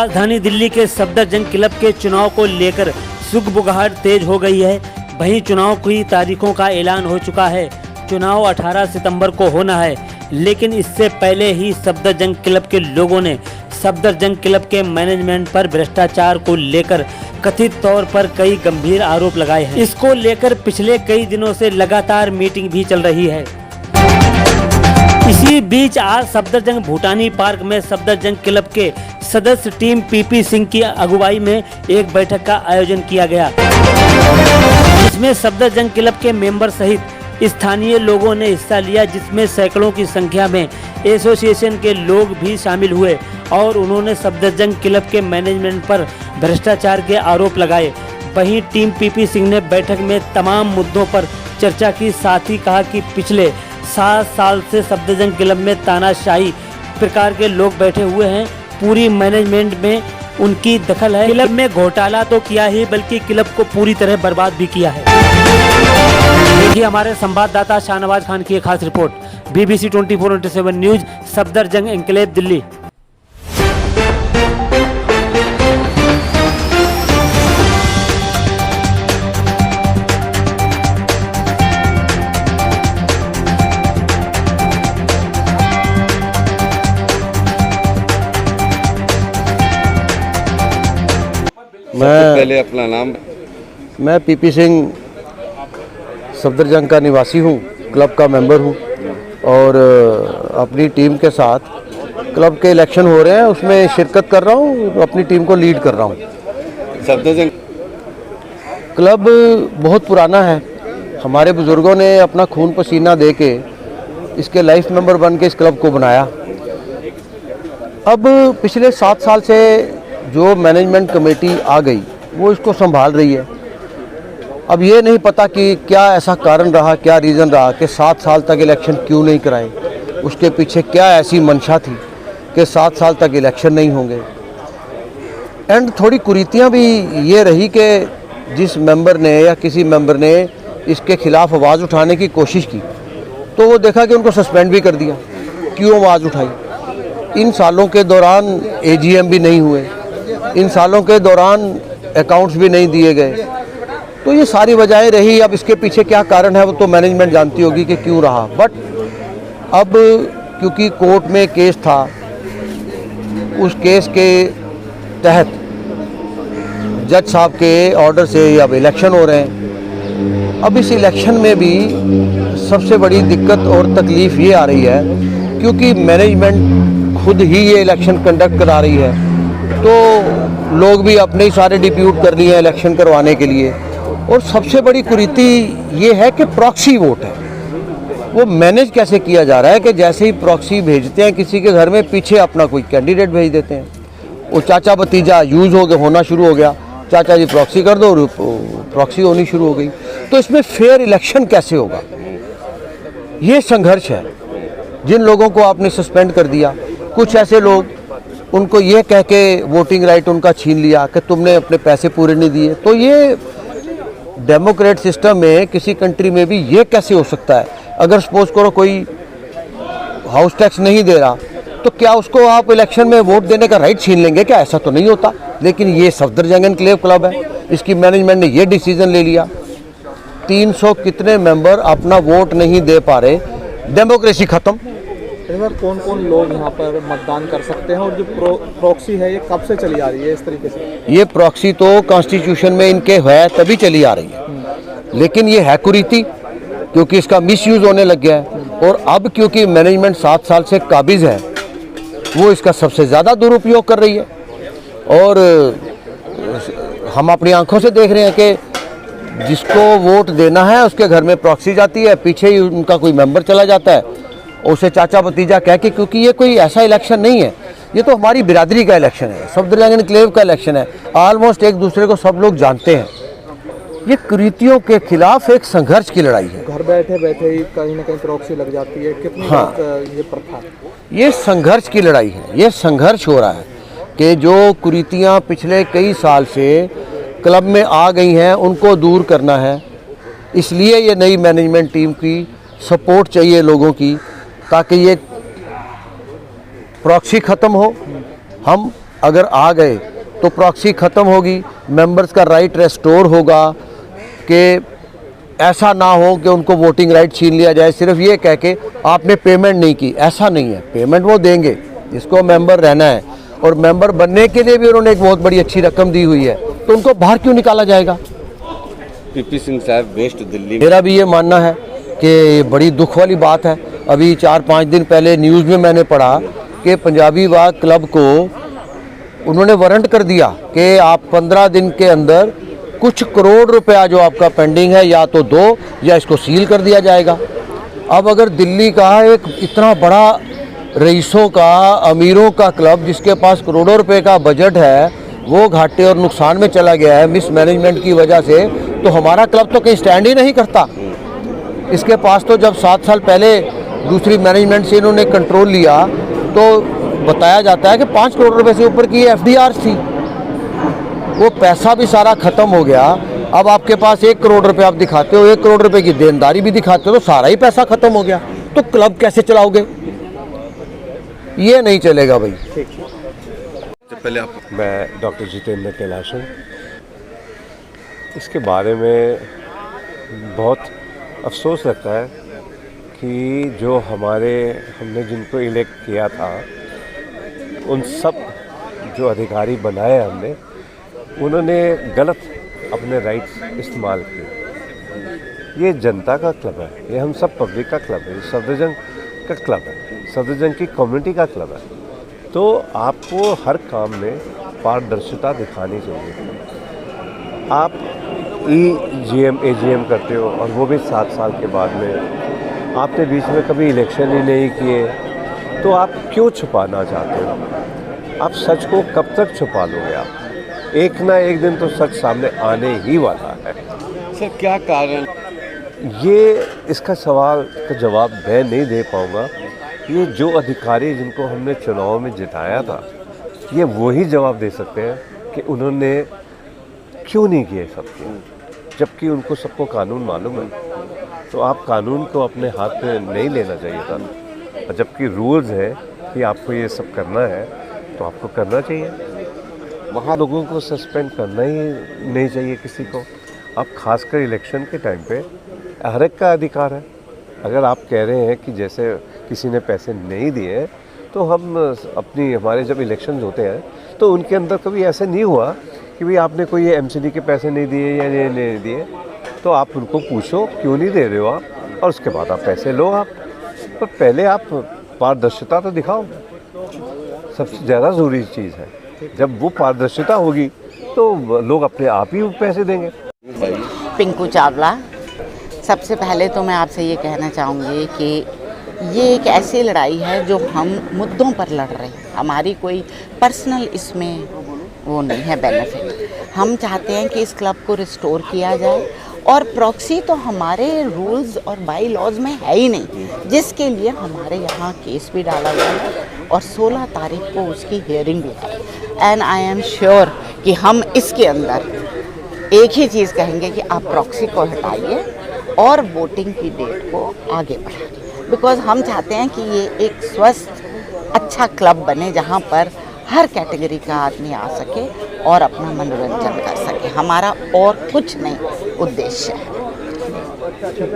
राजधानी दिल्ली के सफदरजंग क्लब के चुनाव को लेकर सुगबुगाहट तेज हो गई है। वहीं चुनाव की तारीखों का ऐलान हो चुका है। चुनाव 18 सितंबर को होना है, लेकिन इससे पहले ही सफदरजंग क्लब के लोगों ने सफदरजंग क्लब के मैनेजमेंट पर भ्रष्टाचार को लेकर कथित तौर पर कई गंभीर आरोप लगाए हैं। इसको लेकर पिछले कई दिनों से लगातार मीटिंग भी चल रही है। इसी बीच आज सफदरजंग भूटानी पार्क में सफदरजंग क्लब के सदस्य टीम पीपी सिंह की अगुवाई में एक बैठक का आयोजन किया गया, जिसमें सफदरजंग क्लब के मेंबर सहित स्थानीय लोगों ने हिस्सा लिया, जिसमें सैकड़ों की संख्या में एसोसिएशन के लोग भी शामिल हुए और उन्होंने सफदरजंग क्लब के मैनेजमेंट पर भ्रष्टाचार के आरोप लगाए। वहीं टीम पीपी सिंह ने बैठक में तमाम मुद्दों पर चर्चा की, साथ ही कहा कि पिछले 7 साल से सफदरजंग क्लब में तानाशाही प्रकार के लोग बैठे हुए हैं। पूरी मैनेजमेंट में उनकी दखल है। क्लब में घोटाला तो किया ही, बल्कि क्लब को पूरी तरह बर्बाद भी किया है। देखिए हमारे संवाददाता शाहनवाज खान की एक खास report. BBC 24/7 news, Safdarjung enclave, Delhi. पहले अपना नाम। मैं पीपी सिंह सफदरजंग का निवासी हूँ, क्लब का मेंबर हूँ और अपनी टीम के साथ क्लब के इलेक्शन हो रहे हैं, उसमें शिरकत कर रहा हूँ, अपनी टीम को लीड कर रहा हूँ। सफदरजंग क्लब बहुत पुराना है। हमारे बुज़ुर्गों ने अपना खून पसीना दे के इसके लाइफ मेंबर बन के इस क्लब को बनाया। अब पिछले 7 साल से जो मैनेजमेंट कमेटी आ गई वो इसको संभाल रही है। अब ये नहीं पता कि क्या ऐसा कारण रहा, क्या रीज़न रहा कि 7 साल तक इलेक्शन क्यों नहीं कराए। उसके पीछे क्या ऐसी मंशा थी कि 7 साल तक इलेक्शन नहीं होंगे। एंड थोड़ी कुरीतियाँ भी ये रही कि जिस मेंबर ने या किसी मेंबर ने इसके खिलाफ आवाज़ उठाने की कोशिश की तो वो देखा कि उनको सस्पेंड भी कर दिया। क्यों आवाज़ उठाई? इन सालों के दौरान AGM भी नहीं हुए, इन सालों के दौरान अकाउंट्स भी नहीं दिए गए, तो ये सारी वजहें रही। अब इसके पीछे क्या कारण है वो तो मैनेजमेंट जानती होगी कि क्यों रहा। बट अब क्योंकि कोर्ट में केस था, उस केस के तहत जज साहब के ऑर्डर से अब इलेक्शन हो रहे हैं। अब इस इलेक्शन में भी सबसे बड़ी दिक्कत और तकलीफ़ ये आ रही है क्योंकि मैनेजमेंट खुद ही ये इलेक्शन कंडक्ट करा रही है, तो लोग भी अपने ही सारे डिप्यूट कर लिए हैं इलेक्शन करवाने के लिए। और सबसे बड़ी कुरीति ये है कि प्रॉक्सी वोट है, वो मैनेज कैसे किया जा रहा है कि जैसे ही प्रॉक्सी भेजते हैं किसी के घर में, पीछे अपना कोई कैंडिडेट भेज देते हैं। वो चाचा भतीजा यूज़ होना शुरू हो गया, चाचा जी प्रॉक्सी कर दो और प्रॉक्सी होनी शुरू हो गई। तो इसमें फेयर इलेक्शन कैसे होगा? ये संघर्ष है। जिन लोगों को आपने सस्पेंड कर दिया, कुछ ऐसे लोग उनको ये कह के वोटिंग राइट उनका छीन लिया कि तुमने अपने पैसे पूरे नहीं दिए। तो ये डेमोक्रेट सिस्टम में किसी कंट्री में भी ये कैसे हो सकता है? अगर सपोज करो कोई हाउस टैक्स नहीं दे रहा तो क्या उसको आप इलेक्शन में वोट देने का राइट छीन लेंगे क्या? ऐसा तो नहीं होता। लेकिन ये सफदरजंग एन्क्लेव क्लब है, इसकी मैनेजमेंट ने ये डिसीजन ले लिया। 300 कितने मेंबर अपना वोट नहीं दे पा रहे, डेमोक्रेसी खत्म। कौन कौन लोग यहाँ पर मतदान कर सकते हैं और जो प्रॉक्सी है ये कब से चली आ रही है इस तरीके से? ये प्रॉक्सी तो कॉन्स्टिट्यूशन में इनके है तभी चली आ रही है, लेकिन ये है कुरीति क्योंकि इसका मिसयूज होने लग गया है। और अब क्योंकि मैनेजमेंट 7 साल से काबिज है, वो इसका सबसे ज़्यादा दुरुपयोग कर रही है। और हम अपनी आंखों से देख रहे हैं कि जिसको वोट देना है उसके घर में प्रॉक्सी जाती है, पीछे ही उनका कोई मेंबर चला जाता है, उसे चाचा भतीजा कह के। क्योंकि ये कोई ऐसा इलेक्शन नहीं है, ये तो हमारी बिरादरी का इलेक्शन है, सफदरजंग एन्क्लेव का इलेक्शन है। ऑलमोस्ट एक दूसरे को सब लोग जानते हैं। ये कुरीतियों के खिलाफ एक संघर्ष की लड़ाई है। घर बैठे बैठे ही कहीं ना कहीं प्रॉक्सी लग जाती है, कितनी ये प्रथा? ये संघर्ष की लड़ाई है, ये संघर्ष हो रहा है कि जो कुरीतियाँ पिछले कई साल से क्लब में आ गई हैं उनको दूर करना है। इसलिए ये नई मैनेजमेंट टीम की सपोर्ट चाहिए लोगों की, ताकि ये प्रॉक्सी ख़त्म हो, हम अगर आ गए तो प्रॉक्सी ख़त्म होगी, मेंबर्स का राइट रेस्टोर होगा कि ऐसा ना हो कि उनको वोटिंग राइट छीन लिया जाए सिर्फ ये कह के आपने पेमेंट नहीं की। ऐसा नहीं है, पेमेंट वो देंगे जिसको मेंबर रहना है, और मेंबर बनने के लिए भी उन्होंने एक बहुत बड़ी अच्छी रकम दी हुई है, तो उनको बाहर क्यों निकाला जाएगा। पीपी सिंह साहब वेस्ट दिल्ली में मेरा भी ये मानना है कि बड़ी दुख वाली बात है। अभी 4-5 दिन पहले न्यूज़ में मैंने पढ़ा कि पंजाबी बाग क्लब को उन्होंने वारंट कर दिया कि आप 15 दिन के अंदर कुछ करोड़ रुपया जो आपका पेंडिंग है या तो दो या इसको सील कर दिया जाएगा। अब अगर दिल्ली का एक इतना बड़ा रईसों का, अमीरों का क्लब जिसके पास करोड़ों रुपए का बजट है, वो घाटे और नुकसान में चला गया है मिसमैनेजमेंट की वजह से, तो हमारा क्लब तो कहीं स्टैंड ही नहीं करता। इसके पास तो जब 7 साल पहले दूसरी मैनेजमेंट से इन्होंने कंट्रोल लिया तो बताया जाता है कि 5 करोड़ रुपए से ऊपर की FDR थी, वो पैसा भी सारा ख़त्म हो गया। अब आपके पास 1 करोड़ रुपए आप दिखाते हो, 1 करोड़ रुपए की देनदारी भी दिखाते हो, तो सारा ही पैसा ख़त्म हो गया, तो क्लब कैसे चलाओगे। ये नहीं चलेगा भाई। पहले आप मैं डॉक्टर जितेंद्र कैलाश हूँ। इसके बारे में बहुत अफसोस लगता है कि जो हमने जिनको इलेक्ट किया था, उन सब जो अधिकारी बनाए हमने, उन्होंने गलत अपने राइट्स इस्तेमाल किए। ये जनता का क्लब है, ये हम सब पब्लिक का क्लब है, सफदरजंग का क्लब है, सफदरजंग की कम्युनिटी का क्लब है। तो आपको हर काम में पारदर्शिता दिखानी चाहिए। आप AGM करते हो और वो भी 7 साल के बाद में, आपने बीच में कभी इलेक्शन ही नहीं किए, तो आप क्यों छुपाना चाहते हो। आप सच को कब तक छुपा लोगे। आप एक ना एक दिन तो सच सामने आने ही वाला है। सर क्या कारण, ये इसका सवाल का जवाब मैं नहीं दे पाऊँगा। ये जो अधिकारी जिनको हमने चुनाव में जिताया था, ये वही जवाब दे सकते हैं कि उन्होंने क्यों नहीं किए सबके, जबकि उनको सबको कानून मालूम है। तो आप कानून को अपने हाथ में नहीं लेना चाहिए था, और जबकि रूल्स है कि आपको ये सब करना है तो आपको करना चाहिए। वहाँ लोगों को सस्पेंड करना ही नहीं चाहिए किसी को। अब खासकर इलेक्शन के टाइम पे हर एक का अधिकार है। अगर आप कह रहे हैं कि जैसे किसी ने पैसे नहीं दिए, तो हमारे जब इलेक्शन होते हैं तो उनके अंदर कभी ऐसे नहीं हुआ कि भाई आपने कोई MCD के पैसे नहीं दिए या नहीं दिए, तो आप उनको पूछो क्यों नहीं दे रहे हो आप, और उसके बाद आप पैसे लो। आप पर पहले आप पारदर्शिता तो दिखाओ, सबसे ज़्यादा ज़रूरी चीज़ है। जब वो पारदर्शिता होगी तो लोग अपने आप ही पैसे देंगे। पिंकू चावला। सबसे पहले तो मैं आपसे ये कहना चाहूँगी कि ये एक ऐसी लड़ाई है जो हम मुद्दों पर लड़ रहे हैं। हमारी कोई पर्सनल इसमें वो नहीं है बेनिफिट। हम चाहते हैं कि इस क्लब को रिस्टोर किया जाए, और प्रॉक्सी तो हमारे रूल्स और बाई लॉज में है ही नहीं, जिसके लिए हमारे यहाँ केस भी डाला गया है और 16 तारीख को उसकी हियरिंग भी है। एंड आई एम श्योर कि हम इसके अंदर एक ही चीज़ कहेंगे कि आप प्रॉक्सी को हटाइए और वोटिंग की डेट को आगे बढ़ाइए, बिकॉज हम चाहते हैं कि ये एक स्वस्थ अच्छा क्लब बने जहाँ पर हर कैटेगरी का आदमी आ सके और अपना मनोरंजन कर सके। हमारा और कुछ नहीं उद्देश्य है।